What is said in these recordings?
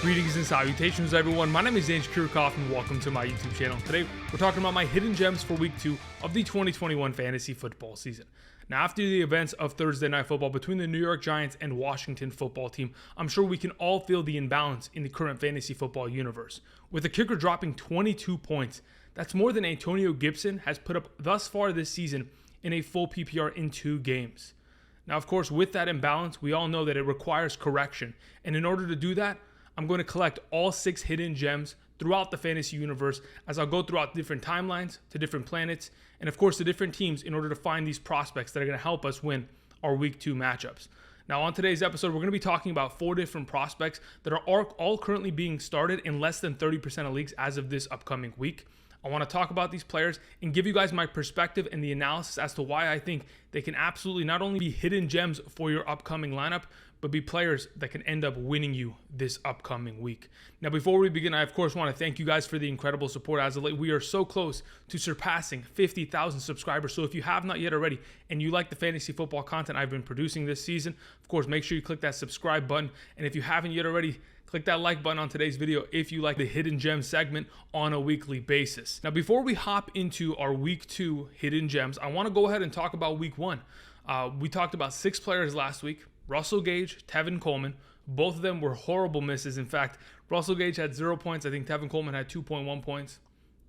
Greetings and salutations, everyone. My name is Gage and welcome to my YouTube channel. Today, we're talking about my hidden gems for week 2 of the 2021 fantasy football season. Now, after the events of Thursday Night Football between the New York Giants and Washington football team, I'm sure we can all feel the imbalance in the current fantasy football universe. With the kicker dropping 22 points, that's more than Antonio Gibson has put up thus far this season in a full PPR in 2 games. Now, of course, with that imbalance, we all know that it requires correction. And in order to do that, I'm going to collect all 6 hidden gems throughout the fantasy universe as I'll go throughout different timelines to different planets and of course to different teams in order to find these prospects that are going to help us win our week 2 matchups. Now on today's episode, we're going to be talking about 4 different prospects that are all currently being started in less than 30% of leagues as of this upcoming week. I want to talk about these players and give you guys my perspective and the analysis as to why I think they can absolutely not only be hidden gems for your upcoming lineup, but be players that can end up winning you this upcoming week. Now, before we begin, I of course want to thank you guys for the incredible support. As of late, we are so close to surpassing 50,000 subscribers. So if you have not yet already and you like the fantasy football content I've been producing this season, of course, make sure you click that subscribe button. And if you haven't yet already, click that like button on today's video if you like the hidden gem segment on a weekly basis. Now, before we hop into our week 2 hidden gems, I want to go ahead and talk about week 1. We talked about 6 players last week. Russell Gage, Tevin Coleman, both of them were horrible misses. In fact, Russell Gage had 0 points. I think Tevin Coleman had 2.1 points.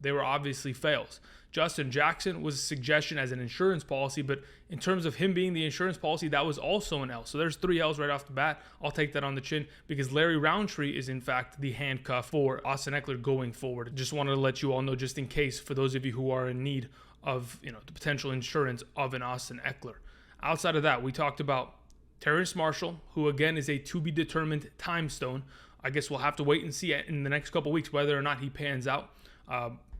They were obviously fails. Justin Jackson was a suggestion as an insurance policy, but in terms of him being the insurance policy, that was also an L. So there's 3 L's right off the bat. I'll take that on the chin because Larry Roundtree is in fact the handcuff for Austin Ekeler going forward. Just wanted to let you all know, just in case, for those of you who are in need of the potential insurance of an Austin Ekeler. Outside of that, we talked about Terrace Marshall, who again is a to-be-determined time stone. I guess we'll have to wait and see in the next couple weeks whether or not he pans out.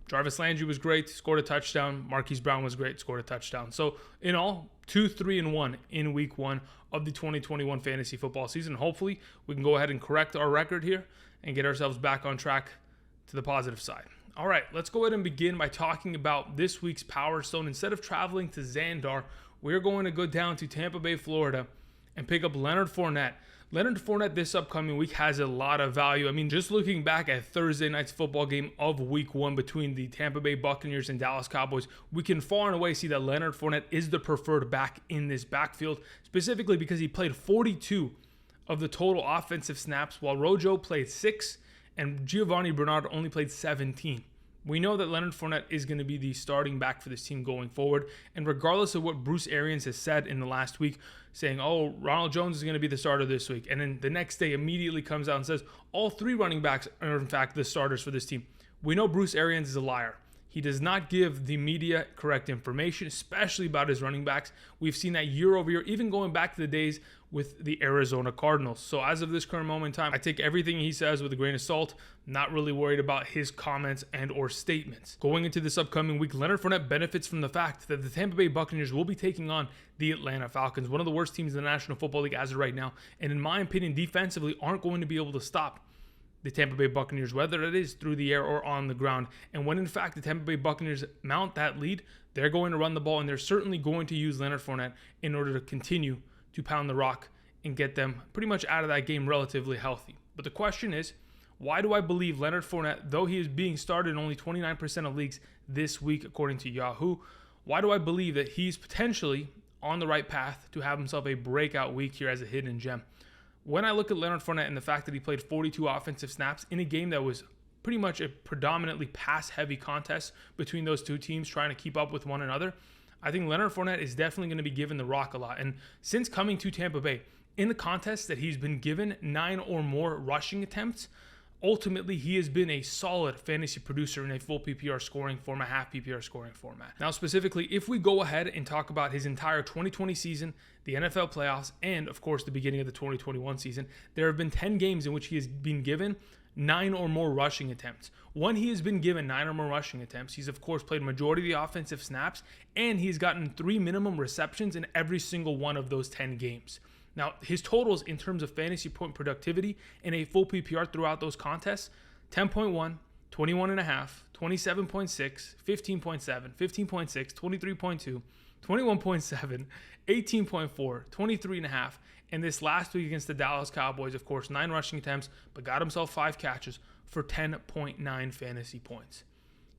Jarvis Landry was great, scored a touchdown. Marquise Brown was great, scored a touchdown. So in all, 2-3-1 in week 1 of the 2021 fantasy football season. Hopefully, we can go ahead and correct our record here and get ourselves back on track to the positive side. All right, let's go ahead and begin by talking about this week's Power Stone. Instead of traveling to Xandar, we're going to go down to Tampa Bay, Florida, and pick up Leonard Fournette. Leonard Fournette this upcoming week has a lot of value. I mean, just looking back at Thursday night's football game of week 1 between the Tampa Bay Buccaneers and Dallas Cowboys, we can far and away see that Leonard Fournette is the preferred back in this backfield, specifically because he played 42 of the total offensive snaps, while Rojo played 6 and Giovanni Bernard only played 17. We know that Leonard Fournette is going to be the starting back for this team going forward. And regardless of what Bruce Arians has said in the last week, saying, oh, Ronald Jones is going to be the starter this week. And then the next day immediately comes out and says, all 3 running backs are in fact the starters for this team. We know Bruce Arians is a liar. He does not give the media correct information, especially about his running backs. We've seen that year over year, even going back to the days with the Arizona Cardinals. So as of this current moment in time, I take everything he says with a grain of salt, not really worried about his comments and or statements. Going into this upcoming week, Leonard Fournette benefits from the fact that the Tampa Bay Buccaneers will be taking on the Atlanta Falcons, one of the worst teams in the National Football League as of right now, and in my opinion, defensively aren't going to be able to stop the Tampa Bay Buccaneers, whether it is through the air or on the ground. And when in fact the Tampa Bay Buccaneers mount that lead, they're going to run the ball, and they're certainly going to use Leonard Fournette in order to continue to pound the rock and get them pretty much out of that game relatively healthy. But the question is, why do I believe Leonard Fournette, though he is being started in only 29% of leagues this week according to Yahoo, why do I believe that he's potentially on the right path to have himself a breakout week here as a hidden gem? When I look at Leonard Fournette and the fact that he played 42 offensive snaps in a game that was pretty much a predominantly pass-heavy contest between those 2 teams trying to keep up with one another, I think Leonard Fournette is definitely going to be given the rock a lot. And since coming to Tampa Bay, in the contests that he's been given 9 or more rushing attempts, ultimately he has been a solid fantasy producer in a full PPR scoring format, half PPR scoring format. Now specifically, if we go ahead and talk about his entire 2020 season, the NFL playoffs, and of course the beginning of the 2021 season, there have been 10 games in which he has been given 9 or more rushing attempts. When he has been given 9 or more rushing attempts, he's of course played majority of the offensive snaps, and he's gotten 3 minimum receptions in every single one of those 10 games. Now, his totals in terms of fantasy point productivity in a full PPR throughout those contests, 10.1, 21.5, 27.6, 15.7, 15.6, 23.2, 21.7, 18.4, 23.5, and this last week against the Dallas Cowboys, of course, 9 rushing attempts, but got himself 5 catches for 10.9 fantasy points.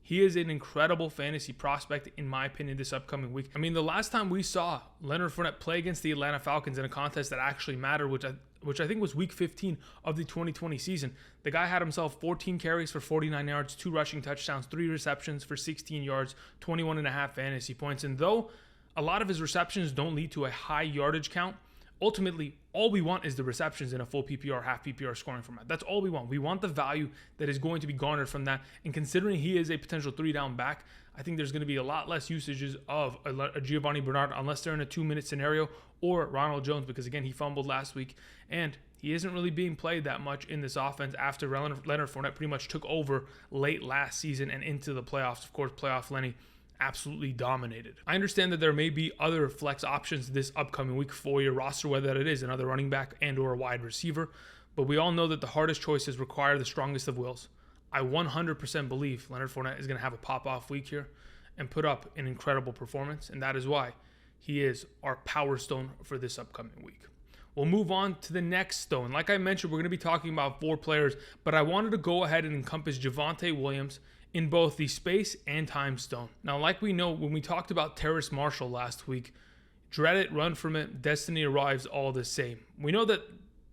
He is an incredible fantasy prospect, in my opinion, this upcoming week. I mean, the last time we saw Leonard Fournette play against the Atlanta Falcons in a contest that actually mattered, which I think was week 15 of the 2020 season, the guy had himself 14 carries for 49 yards, 2 rushing touchdowns, 3 receptions for 16 yards, 21.5 fantasy points. And though a lot of his receptions don't lead to a high yardage count, ultimately, all we want is the receptions in a full PPR, half PPR scoring format. That's all we want. We want the value that is going to be garnered from that. And considering he is a potential 3-down back, I think there's going to be a lot less usages of a Giovanni Bernard unless they're in a 2-minute scenario, or Ronald Jones, because again, he fumbled last week and he isn't really being played that much in this offense after Leonard Fournette pretty much took over late last season and into the playoffs. Of course, playoff Lenny absolutely dominated. I understand that there may be other flex options this upcoming week for your roster, whether that is another running back and or a wide receiver, but we all know that the hardest choices require the strongest of wills. I 100% believe Leonard Fournette is going to have a pop-off week here and put up an incredible performance, and that is why he is our power stone for this upcoming week. We'll move on to the next stone. Like I mentioned, we're going to be talking about 4 players, but I wanted to go ahead and encompass Javonte Williams in both the space and time stone. Now, like we know, when we talked about Terrace Marshall last week, dread it, run from it, destiny arrives all the same. We know that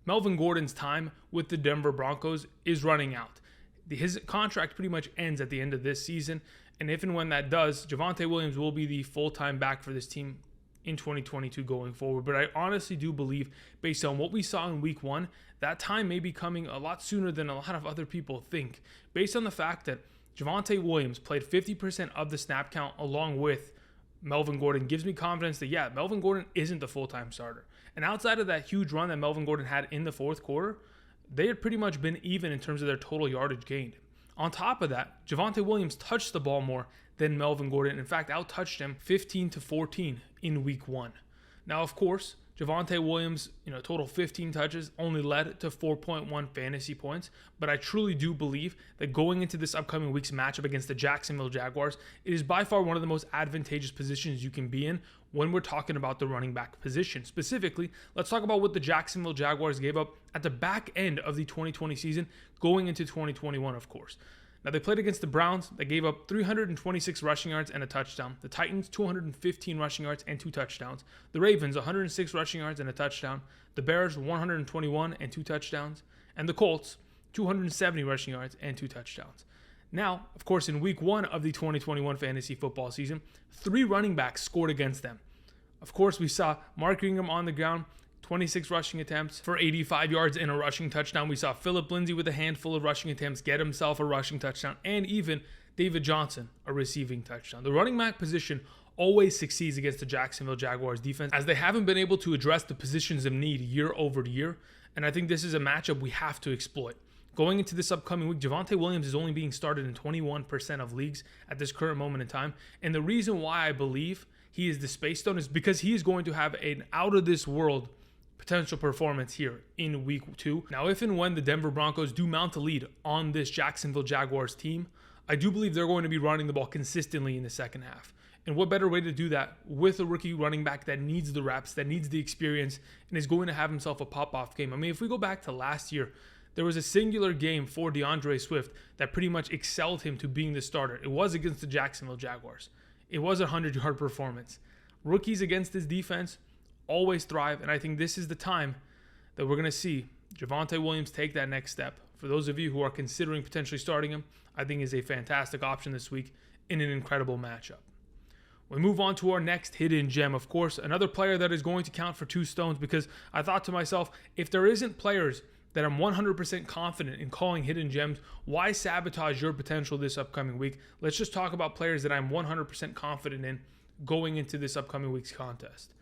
Melvin Gordon's time with the Denver Broncos is running out. His contract pretty much ends at the end of this season, and if and when that does, Javonte Williams will be the full-time back for this team in 2022 going forward. But I honestly do believe, based on what we saw in week 1, that time may be coming a lot sooner than a lot of other people think, based on the fact that Javonte Williams played 50% of the snap count along with Melvin Gordon. Gives me confidence that, yeah, Melvin Gordon isn't the full-time starter. And outside of that huge run that Melvin Gordon had in the fourth quarter, they had pretty much been even in terms of their total yardage gained. On top of that, Javonte Williams touched the ball more than Melvin Gordon. In fact, out-touched him 15-14 in week 1. Now, of course, Javonte Williams, total 15 touches, only led to 4.1 fantasy points. But I truly do believe that going into this upcoming week's matchup against the Jacksonville Jaguars, it is by far one of the most advantageous positions you can be in when we're talking about the running back position. Specifically, let's talk about what the Jacksonville Jaguars gave up at the back end of the 2020 season, going into 2021, of course. Now, they played against the Browns. They gave up 326 rushing yards and a touchdown. The Titans, 215 rushing yards and 2 touchdowns. The Ravens, 106 rushing yards and a touchdown. The Bears, 121 and 2 touchdowns. And the Colts, 270 rushing yards and 2 touchdowns. Now, of course, in week 1 of the 2021 fantasy football season, 3 running backs scored against them. Of course, we saw Mark Ingram on the ground, 26 rushing attempts for 85 yards and a rushing touchdown. We saw Phillip Lindsay with a handful of rushing attempts get himself a rushing touchdown, and even David Johnson a receiving touchdown. The running back position always succeeds against the Jacksonville Jaguars defense, as they haven't been able to address the positions of need year over year, and I think this is a matchup we have to exploit. Going into this upcoming week, Javonte Williams is only being started in 21% of leagues at this current moment in time, and the reason why I believe he is the space stone is because he is going to have an out-of-this-world potential performance here in week 2. Now, if and when the Denver Broncos do mount a lead on this Jacksonville Jaguars team, I do believe they're going to be running the ball consistently in the second half. And what better way to do that with a rookie running back that needs the reps, that needs the experience, and is going to have himself a pop-off game. I mean, if we go back to last year, there was a singular game for DeAndre Swift that pretty much excelled him to being the starter. It was against the Jacksonville Jaguars. It was a 100-yard performance. Rookies against this defense always thrive, and I think this is the time that we're going to see Javonte Williams take that next step. For those of you who are considering potentially starting him, I think is a fantastic option this week in an incredible matchup. We move on to our next hidden gem. Of course, another player that is going to count for 2 stones, because I thought to myself, if there isn't players that I'm 100% confident in calling hidden gems, why sabotage your potential this upcoming week? Let's just talk about players that I'm 100% confident in going into this upcoming week's contest.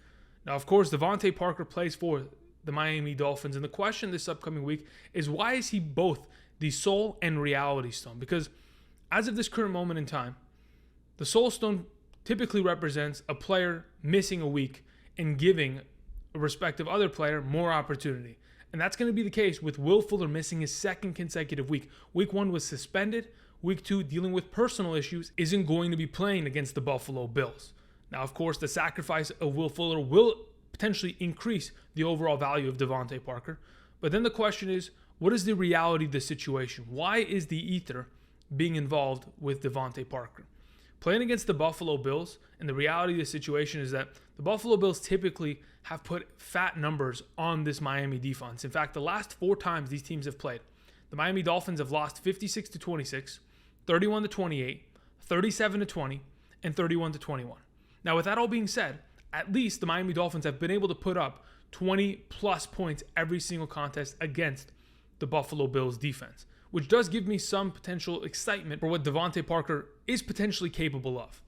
Now, of course, DeVante Parker plays for the Miami Dolphins, and the question this upcoming week is, why is he both the soul and reality stone? Because as of this current moment in time, the soul stone typically represents a player missing a week and giving a respective other player more opportunity. And that's going to be the case with Will Fuller missing his 2nd consecutive week. Week 1 was suspended. Week 2, dealing with personal issues, isn't going to be playing against the Buffalo Bills. Now, of course, the sacrifice of Will Fuller will potentially increase the overall value of DeVante Parker. But then the question is, what is the reality of the situation? Why is the ether being involved with DeVante Parker? Playing against the Buffalo Bills, and the reality of the situation is that the Buffalo Bills typically have put fat numbers on this Miami defense. In fact, the last 4 times these teams have played, the Miami Dolphins have lost 56-26, 31-28, 37-20, and 31-21. Now, with that all being said, at least the Miami Dolphins have been able to put up 20 plus points every single contest against the Buffalo Bills defense, which does give me some potential excitement for what DeVante Parker is potentially capable of.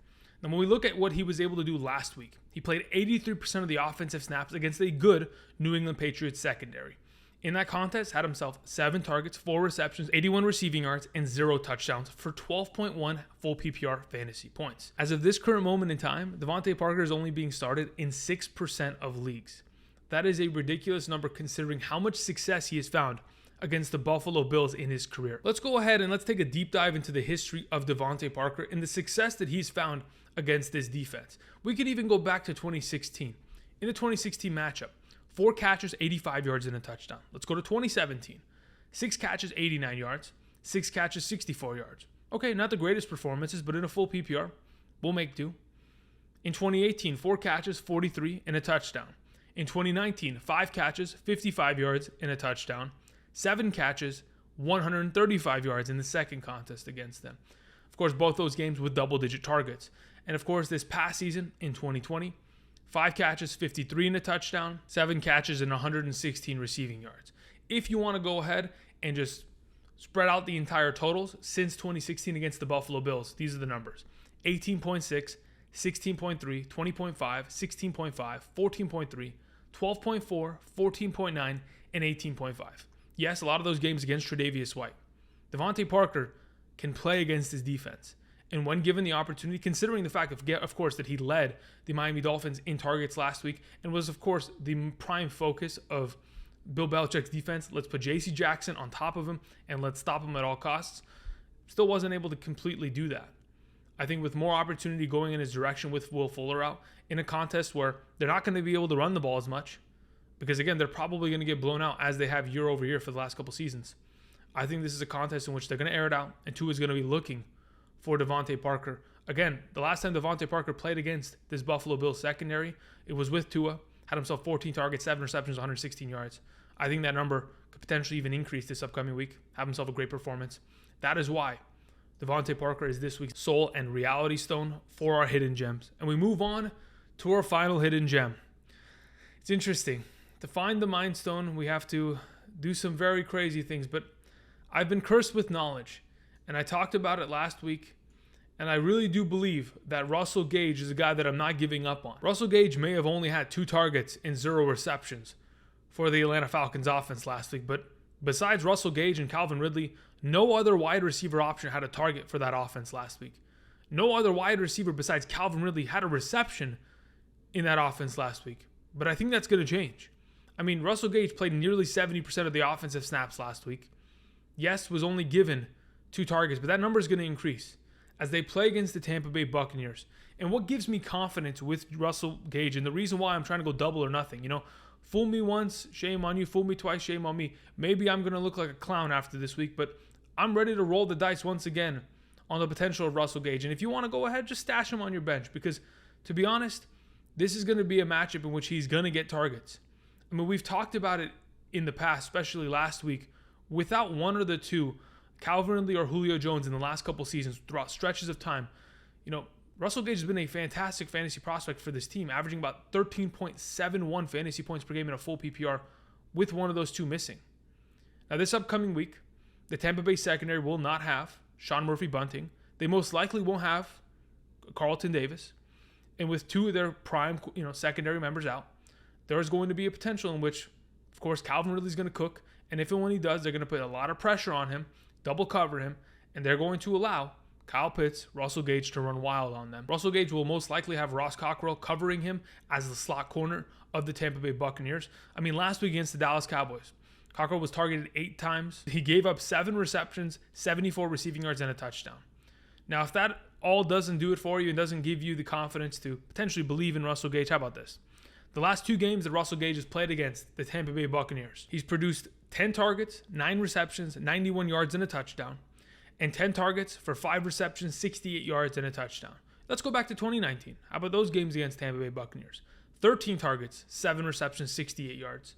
Now, when we look at what he was able to do last week, he played 83% of the offensive snaps against a good New England Patriots secondary. In that contest, had himself 7 targets, 4 receptions, 81 receiving yards, and 0 touchdowns for 12.1 full PPR fantasy points. As of this current moment in time, DeVante Parker is only being started in 6% of leagues. That is a ridiculous number considering how much success he has found against the Buffalo Bills in his career. Let's go ahead and let's take a deep dive into the history of DeVante Parker and the success that he's found against this defense. We could even go back to 2016. In the 2016 matchup, 4 catches, 85 yards, and a touchdown. Let's go to 2017. 6 catches, 89 yards. 6 catches, 64 yards. Okay, not the greatest performances, but in a full PPR, we'll make do. In 2018, 4 catches, 43, and a touchdown. In 2019, 5 catches, 55 yards, and a touchdown. 7 catches, 135 yards in the second contest against them. Of course, both those games with double-digit targets. And of course, this past season in 2020, 5 catches, 53 and a touchdown, 7 catches and 116 receiving yards. If you want to go ahead and just spread out the entire totals since 2016 against the Buffalo Bills, these are the numbers. 18.6, 16.3, 20.5, 16.5, 14.3, 12.4, 14.9, and 18.5. Yes, a lot of those games against Tre'Davious White. DeVante Parker can play against his defense. And when given the opportunity, considering the fact, of course, that he led the Miami Dolphins in targets last week and was, of course, the prime focus of Bill Belichick's defense, let's put J.C. Jackson on top of him and let's stop him at all costs, still wasn't able to completely do that. I think with more opportunity going in his direction with Will Fuller out in a contest where they're not going to be able to run the ball as much, because, again, they're probably going to get blown out as they have year over year for the last couple seasons. I think this is a contest in which they're going to air it out, and Tua is going to be looking for DeVante Parker. Again, the last time DeVante Parker played against this Buffalo Bills secondary, it was with Tua, had himself 14 targets, 7 receptions, 116 yards. I think that number could potentially even increase this upcoming week, have himself a great performance. That is why DeVante Parker is this week's soul and reality stone for our hidden gems. And we move on to our final hidden gem. It's interesting. To find the Mind Stone, we have to do some very crazy things, but I've been cursed with knowledge, and I talked about it last week, and I really do believe that Russell Gage is a guy that I'm not giving up on. Russell Gage may have only had 2 targets and 0 receptions for the Atlanta Falcons offense last week, but besides Russell Gage and Calvin Ridley, no other wide receiver option had a target for that offense last week. No other wide receiver besides Calvin Ridley had a reception in that offense last week, but I think that's going to change. I mean, Russell Gage played nearly 70% of the offensive snaps last week. Yes, was only given 2 targets, but that number is going to increase as they play against the Tampa Bay Buccaneers. And what gives me confidence with Russell Gage, and the reason why I'm trying to go double or nothing, fool me once, shame on you. Fool me twice, shame on me. Maybe I'm going to look like a clown after this week, but I'm ready to roll the dice once again on the potential of Russell Gage. And if you want to go ahead, just stash him on your bench because, to be honest, this is going to be a matchup in which he's going to get targets. I mean, we've talked about it in the past, especially last week. Without one or the two, Calvin Ridley or Julio Jones in the last couple seasons, throughout stretches of time, Russell Gage has been a fantastic fantasy prospect for this team, averaging about 13.71 fantasy points per game in a full PPR with one of those 2 missing. Now, this upcoming week, the Tampa Bay secondary will not have Sean Murphy-Bunting. They most likely won't have Carlton Davis. And with 2 of their prime, secondary members out, there is going to be a potential in which, of course, Calvin Ridley is going to cook. And if and when he does, they're going to put a lot of pressure on him, double cover him, and they're going to allow Kyle Pitts, Russell Gage to run wild on them. Russell Gage will most likely have Ross Cockrell covering him as the slot corner of the Tampa Bay Buccaneers. I mean, last week against the Dallas Cowboys, Cockrell was targeted 8 times. He gave up 7 receptions, 74 receiving yards, and a touchdown. Now, if that all doesn't do it for you and doesn't give you the confidence to potentially believe in Russell Gage. How about this? The last 2 games that Russell Gage has played against the Tampa Bay Buccaneers, he's produced 10 targets, 9 receptions, 91 yards and a touchdown, and 10 targets for 5 receptions, 68 yards and a touchdown. Let's go back to 2019. How about those games against Tampa Bay Buccaneers? 13 targets, 7 receptions, 68 yards.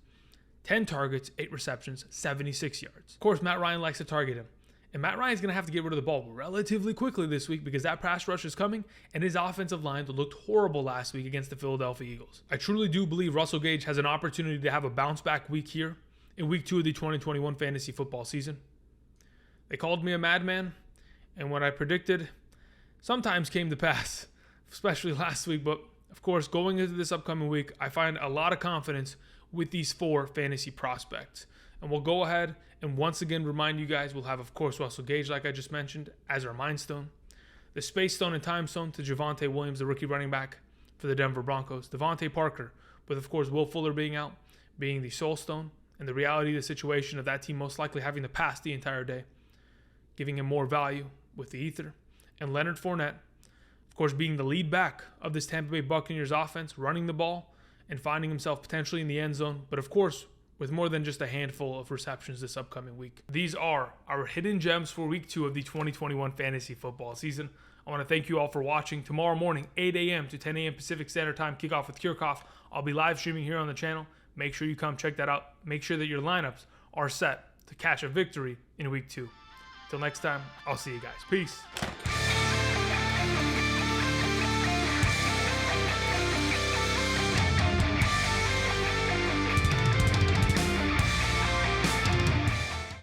10 targets, 8 receptions, 76 yards. Of course, Matt Ryan likes to target him. And Matt Ryan's going to have to get rid of the ball relatively quickly this week because that pass rush is coming and his offensive line looked horrible last week against the Philadelphia Eagles. I truly do believe Russell Gage has an opportunity to have a bounce back week here in week 2 of the 2021 fantasy football season. They called me a madman, and what I predicted sometimes came to pass, especially last week. But of course, going into this upcoming week, I find a lot of confidence with these 4 fantasy prospects. And we'll go ahead and once again remind you guys, we'll have, of course, Russell Gage, like I just mentioned, as our Mind Stone. The Space Stone and Time Stone to Javonte Williams, the rookie running back for the Denver Broncos. DeVante Parker, with, of course, Will Fuller being out, being the Soul Stone. And the reality of the situation of that team most likely having to pass the entire day, giving him more value with the ether. And Leonard Fournette, of course, being the lead back of this Tampa Bay Buccaneers offense, running the ball and finding himself potentially in the end zone. But, of course, with more than just a handful of receptions this upcoming week. These are our hidden gems for week 2 of the 2021 fantasy football season. I want to thank you all for watching. Tomorrow morning, 8 a.m. to 10 a.m. Pacific Standard Time, kickoff with Kirchhoff. I'll be live streaming here on the channel. Make sure you come check that out. Make sure that your lineups are set to catch a victory in week 2. Till next time, I'll see you guys. Peace.